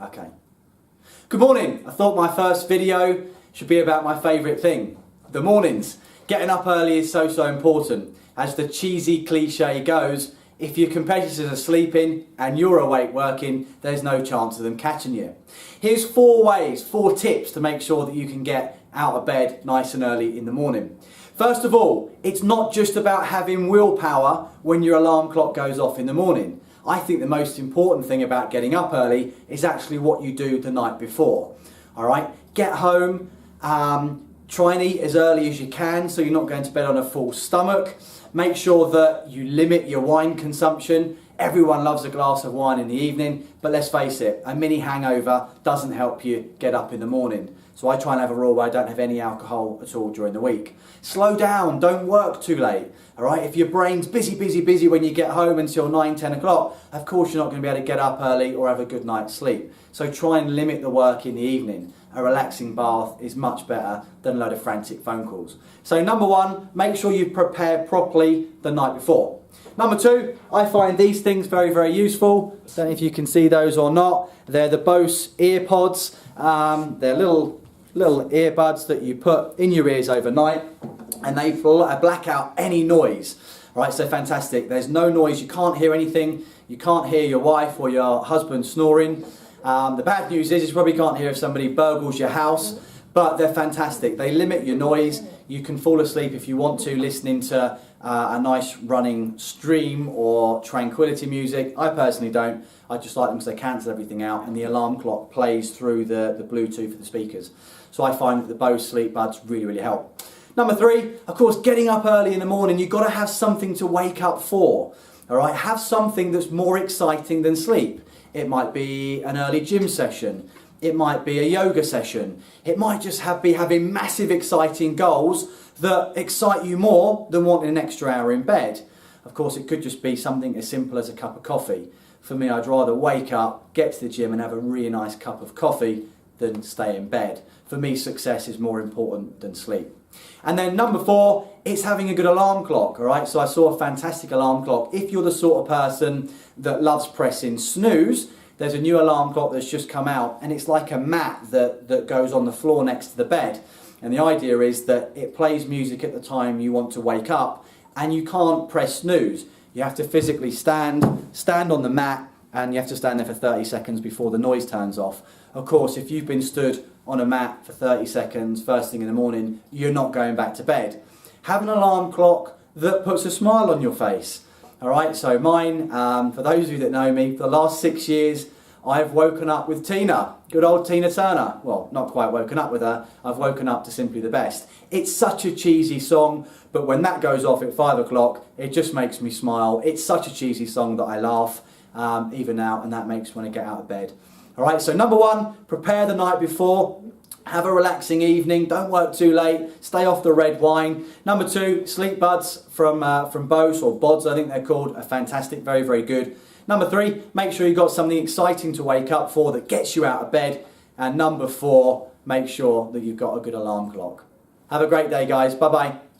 Okay. Good morning. I thought my first video should be about my favourite thing, the mornings. Getting up early is so important. As the cheesy cliche goes, if your competitors are sleeping and you're awake working, there's no chance of them catching you. Here's 4 tips to make sure that you can get out of bed nice and early in the morning. First of all, it's not just about having willpower when your alarm clock goes off in the morning. I think the most important thing about getting up early is actually what you do the night before. All right, get home, try and eat as early as you can so you're not going to bed on a full stomach. Make sure that you limit your wine consumption. Everyone loves a glass of wine in the evening, but let's face it, a mini hangover doesn't help you get up in the morning. So I try and have a rule where I don't have any alcohol at all during the week. Slow down, don't work too late. All right, if your brain's busy when you get home until 9, 10 o'clock, of course you're not going to be able to get up early or have a good night's sleep. So try and limit the work in the evening. A relaxing bath is much better than a load of frantic phone calls. So number 1, make sure you prepare properly the night before. Number 2, I find these things very useful. Don't know if you can see those or not. They're the Bose earpods. They're little earbuds that you put in your ears overnight, and they black out any noise. Right, so fantastic. There's no noise. You can't hear anything. You can't hear your wife or your husband snoring. The bad news is you probably can't hear if somebody burgles your house, but they're fantastic. They limit your noise. You can fall asleep if you want to, listening to a nice running stream or tranquility music. I personally don't. I just like them because they cancel everything out, and the alarm clock plays through the Bluetooth of the speakers. So I find that the Bose sleep buds really help. Number 3, of course, getting up early in the morning, you've got to have something to wake up for. All right, have something that's more exciting than sleep. It might be an early gym session. It might be a yoga session. It might just be having massive exciting goals that excite you more than wanting an extra hour in bed. Of course, it could just be something as simple as a cup of coffee. For me, I'd rather wake up, get to the gym and have a really nice cup of coffee than stay in bed. For me, success is more important than sleep. And then number 4, it's having a good alarm clock, all right? So I saw a fantastic alarm clock. If you're the sort of person that loves pressing snooze, there's a new alarm clock that's just come out, and it's like a mat that goes on the floor next to the bed. And the idea is that it plays music at the time you want to wake up, and you can't press snooze. You have to physically stand on the mat, and you have to stand there for 30 seconds before the noise turns off. Of course, if you've been stood on a mat for 30 seconds first thing in the morning, you're not going back to bed. Have an alarm clock that puts a smile on your face. All right, so mine, for those of you that know me, for the last 6 years, I've woken up with Tina, good old Tina Turner. Well, not quite woken up with her, I've woken up to Simply the Best. It's such a cheesy song, but when that goes off at 5 o'clock, it just makes me smile. It's such a cheesy song that I laugh even now, and that makes me want to get out of bed. All right, so number 1, prepare the night before. Have a relaxing evening, don't work too late, stay off the red wine. Number 2, sleep buds from Bose, or Bods I think they're called, are fantastic, very good. Number 3, make sure you've got something exciting to wake up for that gets you out of bed. And number 4, make sure that you've got a good alarm clock. Have a great day, guys. Bye-bye.